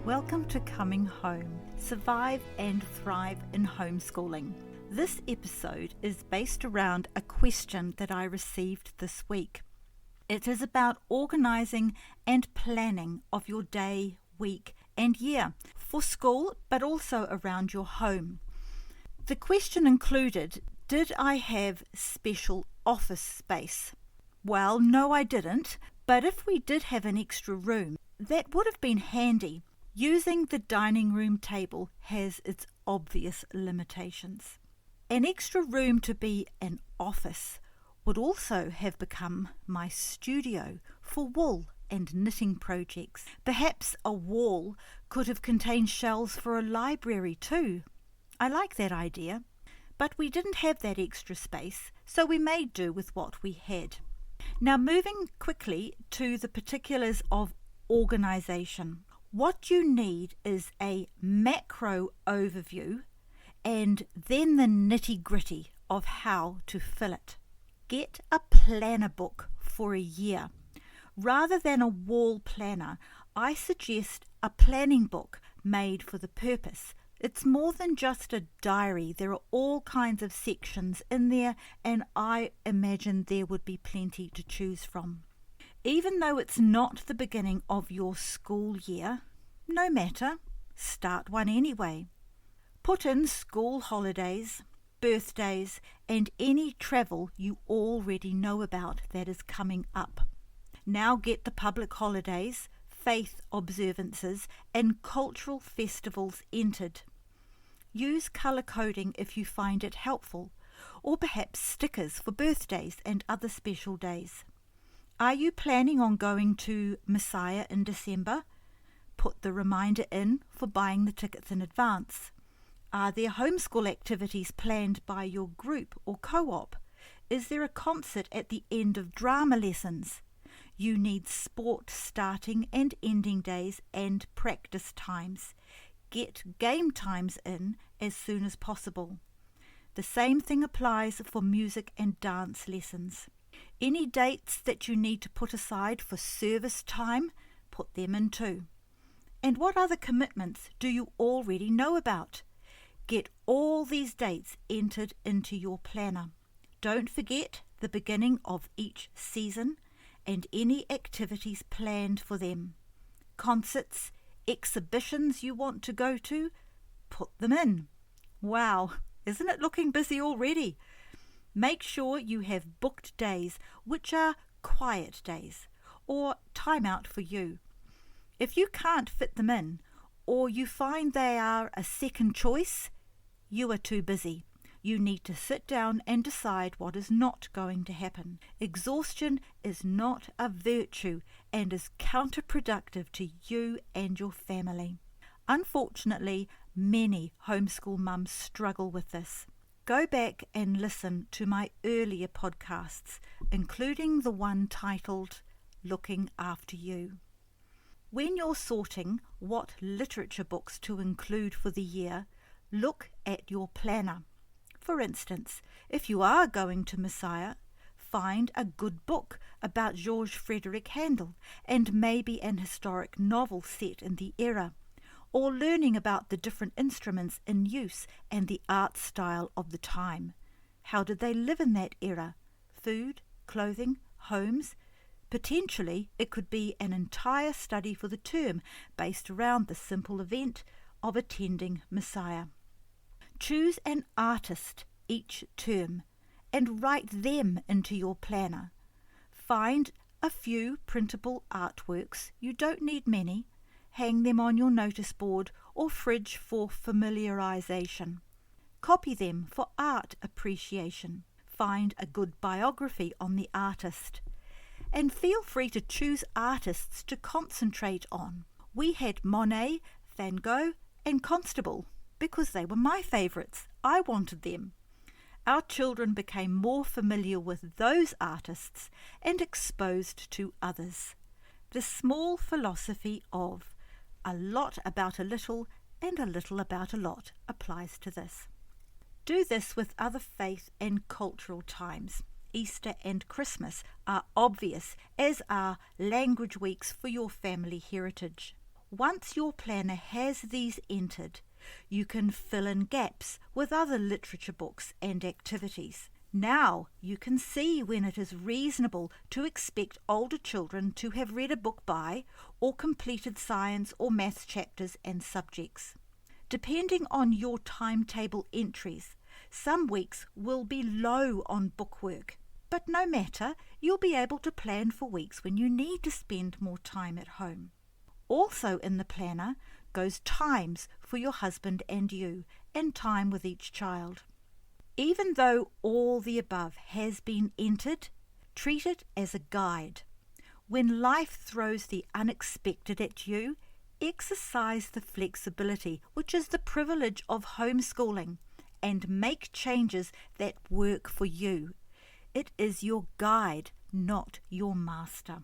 Welcome to Coming Home, Survive and Thrive in Homeschooling. This episode is based around a question that I received this week. It is about organising and planning of your day, week and year for school, but also around your home. The question included, did I have special office space? Well, no, I didn't, but if we did have an extra room, that would have been handy. Using the dining room table has its obvious limitations. An extra room to be an office would also have become my studio for wool and knitting projects. Perhaps a wall could have contained shelves for a library too. I like that idea, but we didn't have that extra space, so we made do with what we had. Now, moving quickly to the particulars of organisation. What you need is a macro overview and then the nitty-gritty of how to fill it. Get a planner book for a year. Rather than a wall planner, I suggest a planning book made for the purpose. It's more than just a diary. There are all kinds of sections in there, and I imagine there would be plenty to choose from. Even though it's not the beginning of your school year, no matter, start one anyway. Put in school holidays, birthdays, and any travel you already know about that is coming up. Now get the public holidays, faith observances, and cultural festivals entered. Use colour coding if you find it helpful, or perhaps stickers for birthdays and other special days. Are you planning on going to Messiah in December? Put the reminder in for buying the tickets in advance. Are there homeschool activities planned by your group or co-op? Is there a concert at the end of drama lessons? You need sport starting and ending days and practice times. Get game times in as soon as possible. The same thing applies for music and dance lessons. Any dates that you need to put aside for service time, put them in too. And what other commitments do you already know about? Get all these dates entered into your planner. Don't forget the beginning of each season and any activities planned for them. Concerts, exhibitions you want to go to, put them in. Wow, isn't it looking busy already? Make sure you have booked days which are quiet days or time out for you. If you can't fit them in, or you find they are a second choice, you are too busy. You need to sit down and decide what is not going to happen. Exhaustion is not a virtue and is counterproductive to you and your family. Unfortunately, many homeschool mums struggle with this. Go back and listen to my earlier podcasts, including the one titled Looking After You. When you're sorting what literature books to include for the year, look at your planner. For instance, if you are going to Messiah, find a good book about George Frederick Handel and maybe an historic novel set in the era, or learning about the different instruments in use and the art style of the time. How did they live in that era? Food, clothing, homes? Potentially, it could be an entire study for the term based around the simple event of attending Messiah. Choose an artist each term and write them into your planner. Find a few printable artworks, you don't need many, hang them on your notice board or fridge for familiarization. Copy them for art appreciation. Find a good biography on the artist. And feel free to choose artists to concentrate on. We had Monet, Van Gogh and Constable because they were my favourites. I wanted them. Our children became more familiar with those artists and exposed to others. The small philosophy of a lot about a little and a little about a lot applies to this. Do this with other faith and cultural times. Easter and Christmas are obvious, as are language weeks for your family heritage. Once your planner has these entered, you can fill in gaps with other literature books and activities. Now you can see when it is reasonable to expect older children to have read a book by or completed science or maths chapters and subjects. Depending on your timetable entries, some weeks will be low on bookwork, but no matter, you'll be able to plan for weeks when you need to spend more time at home. Also in the planner goes times for your husband and you, and time with each child. Even though all the above has been entered, treat it as a guide. When life throws the unexpected at you, exercise the flexibility, which is the privilege of homeschooling, and make changes that work for you. It is your guide, not your master.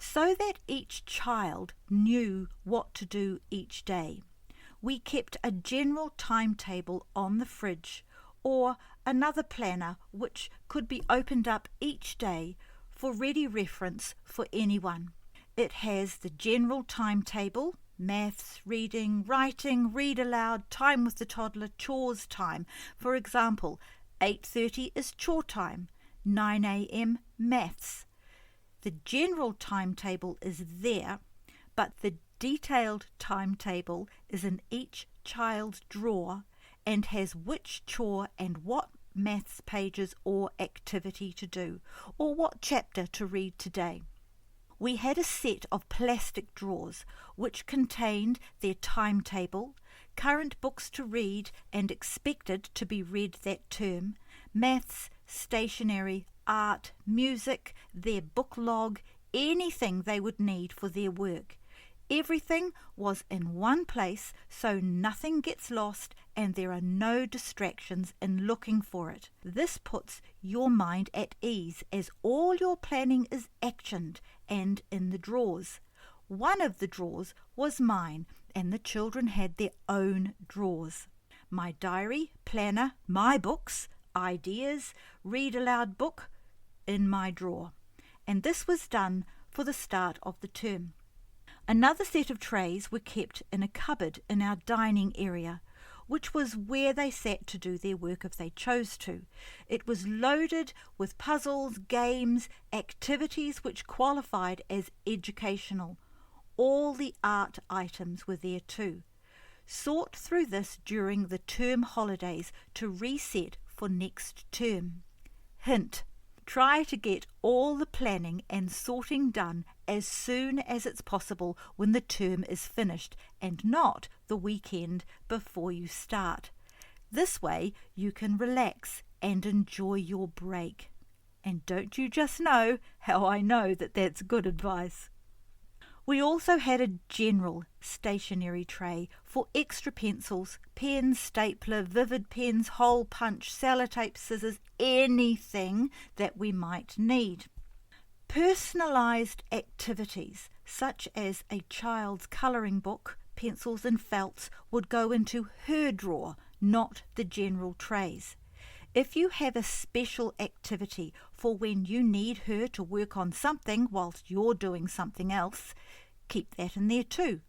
So that each child knew what to do each day, we kept a general timetable on the fridge or another planner which could be opened up each day for ready reference for anyone. It has the general timetable, maths, reading, writing, read aloud, time with the toddler, chores time. For example, 8:30 is chore time, 9 a.m. maths. The general timetable is there, but the detailed timetable is in each child's drawer and has which chore and what maths pages or activity to do, or what chapter to read today. We had a set of plastic drawers which contained their timetable, current books to read and expected to be read that term, maths, stationery, art, music, their book log, anything they would need for their work. Everything was in one place so nothing gets lost and there are no distractions in looking for it. This puts your mind at ease as all your planning is actioned and in the drawers. One of the drawers was mine and the children had their own drawers. My diary, planner, my books, ideas, read aloud book in my drawer. And this was done for the start of the term. Another set of trays were kept in a cupboard in our dining area, which was where they sat to do their work if they chose to. It was loaded with puzzles, games, activities which qualified as educational. All the art items were there too. Sort through this during the term holidays to reset for next term. Hint: try to get all the planning and sorting done as soon as it's possible when the term is finished and not the weekend before you start. This way you can relax and enjoy your break. And don't you just know how I know that that's good advice? We also had a general stationery tray for extra pencils, pens, stapler, vivid pens, hole punch, sellotape, scissors, anything that we might need. Personalised activities such as a child's colouring book, pencils and felts would go into her drawer, not the general trays. If you have a special activity for when you need her to work on something whilst you're doing something else, keep that in there too.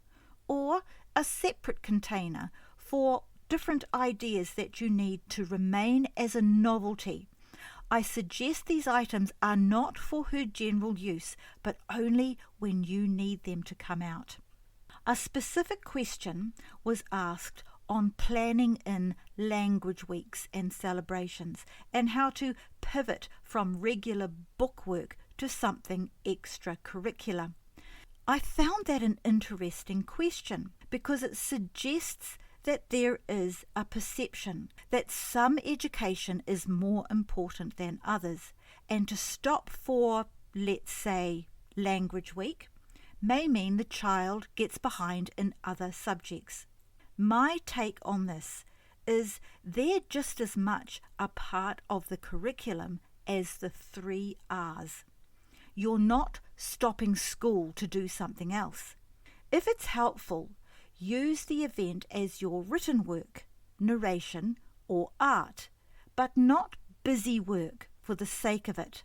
Or a separate container for different ideas that you need to remain as a novelty. I suggest these items are not for her general use, but only when you need them to come out. A specific question was asked on planning in language weeks and celebrations and how to pivot from regular bookwork to something extra-curricular. I found that an interesting question because it suggests that there is a perception that some education is more important than others, and to stop for, let's say, language week may mean the child gets behind in other subjects. My take on this is they're just as much a part of the curriculum as the 3 R's. You're not stopping school to do something else. If it's helpful, use the event as your written work, narration, or art, but not busy work for the sake of it.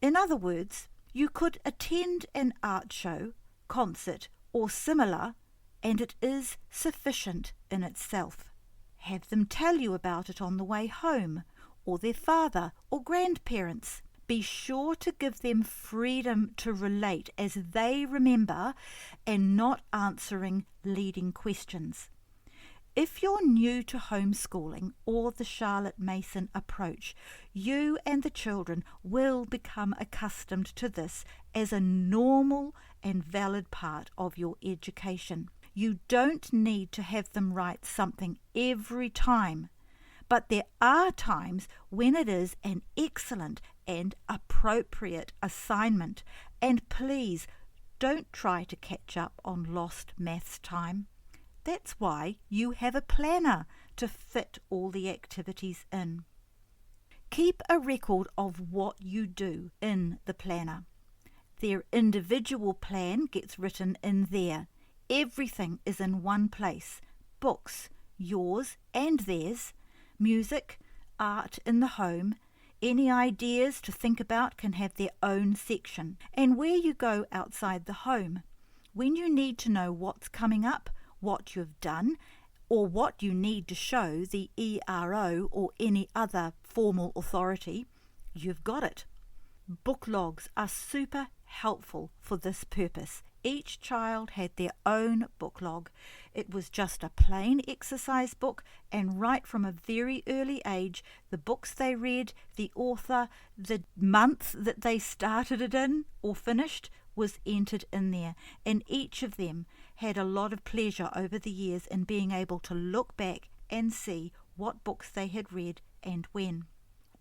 In other words, you could attend an art show, concert, or similar, and it is sufficient in itself. Have them tell you about it on the way home, or their father or grandparents. Be sure to give them freedom to relate as they remember and not answering leading questions. If you're new to homeschooling or the Charlotte Mason approach, you and the children will become accustomed to this as a normal and valid part of your education. You don't need to have them write something every time, but there are times when it is an excellent and appropriate assignment, and please don't try to catch up on lost maths time. That's why you have a planner to fit all the activities in. Keep a record of what you do in the planner. Their individual plan gets written in there. Everything is in one place. Books, yours and theirs, music, art in the home. Any ideas to think about can have their own section. And where you go outside the home, when you need to know what's coming up, what you've done, or what you need to show the ERO or any other formal authority, you've got it. Book logs are super helpful for this purpose. Each child had their own book log. It was just a plain exercise book, and right from a very early age, the books they read, the author, the month that they started it in or finished was entered in there, and each of them had a lot of pleasure over the years in being able to look back and see what books they had read and when.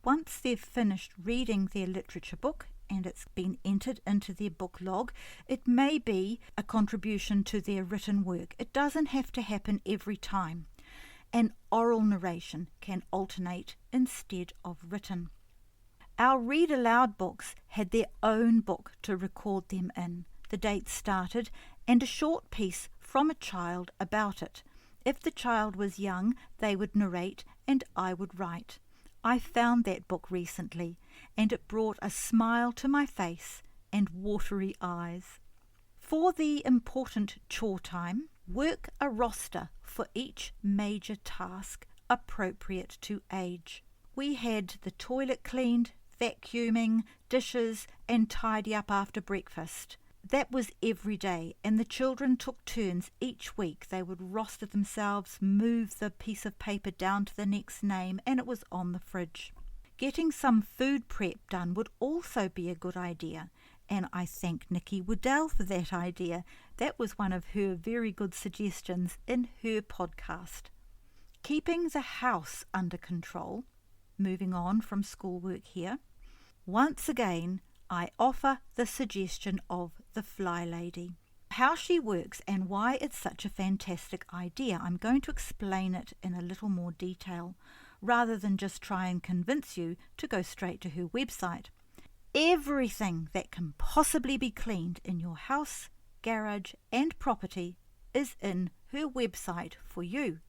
Once they've finished reading their literature book and it's been entered into their book log, it may be a contribution to their written work. It doesn't have to happen every time. An oral narration can alternate instead of written. Our read aloud books had their own book to record them in, the date started, and a short piece from a child about it. If the child was young, they would narrate and I would write. I found that book recently, and it brought a smile to my face and watery eyes. For the important chore time, work a roster for each major task appropriate to age. We had the toilet cleaned, vacuuming, dishes, and tidy up after breakfast. That was every day, and the children took turns each week. They would roster themselves, move the piece of paper down to the next name, and it was on the fridge. Getting some food prep done would also be a good idea, and I thank Nikki Waddell for that idea. That was one of her very good suggestions in her podcast. Keeping the house under control. Moving on from schoolwork here. Once again, I offer the suggestion of the Fly Lady. How she works and why it's such a fantastic idea. I'm going to explain it in a little more detail, rather than just try and convince you to go straight to her website. Everything that can possibly be cleaned in your house, garage and property is in her website for you.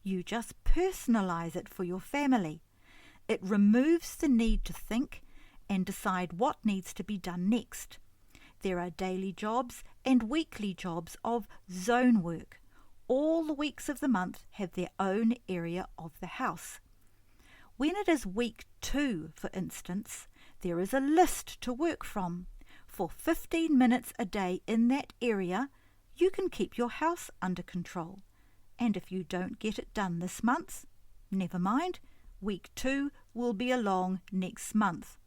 You just personalize it for your family. It removes the need to think and decide what needs to be done next. There are daily jobs and weekly jobs of zone work. All the weeks of the month have their own area of the house. When it is week 2, for instance, there is a list to work from. For 15 minutes a day in that area, you can keep your house under control. And if you don't get it done this month, never mind, week 2 will be along next month.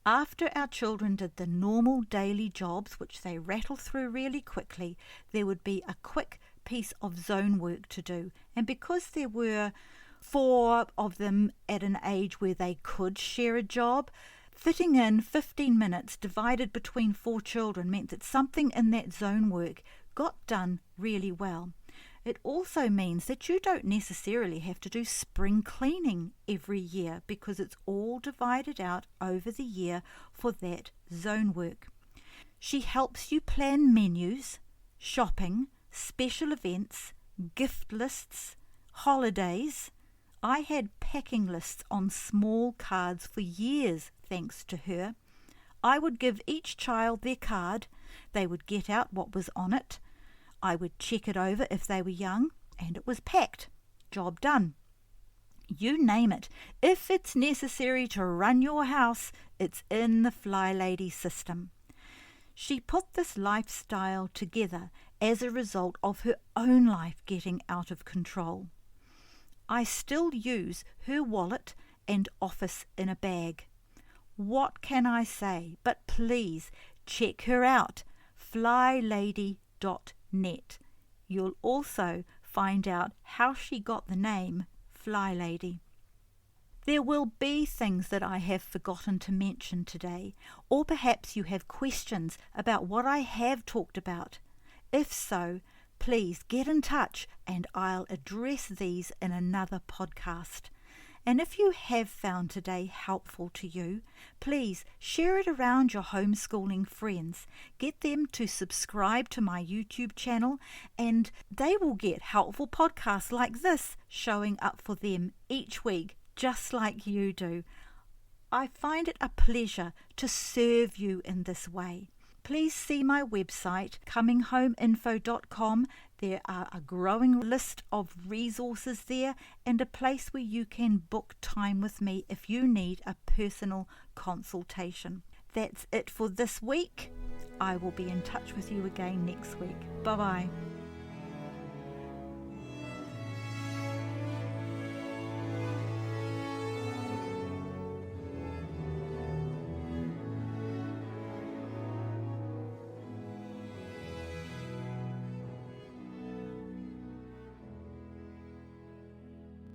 After our children did the normal daily jobs, which they rattle through really quickly, there would be a quick piece of zone work to do. And because there were 4 of them at an age where they could share a job, fitting in 15 minutes divided between 4 children meant that something in that zone work got done really well. It also means that you don't necessarily have to do spring cleaning every year because it's all divided out over the year for that zone work. She helps you plan menus, shopping, special events, gift lists, holidays. I had packing lists on small cards for years thanks to her. I would give each child their card. They would get out what was on it. I would check it over if they were young, and it was packed. Job done. You name it. If it's necessary to run your house, it's in the Fly Lady system. She put this lifestyle together as a result of her own life getting out of control. I still use her wallet and office in a bag. What can I say? But please check her out, flylady.net. You'll also find out how she got the name Fly Lady. There will be things that I have forgotten to mention today, or perhaps you have questions about what I have talked about. If so, please get in touch and I'll address these in another podcast. And if you have found today helpful to you, please share it around your homeschooling friends. Get them to subscribe to my YouTube channel and they will get helpful podcasts like this showing up for them each week, just like you do. I find it a pleasure to serve you in this way. Please see my website, cominghomeinfo.com. There are a growing list of resources there and a place where you can book time with me if you need a personal consultation. That's it for this week. I will be in touch with you again next week. Bye-bye.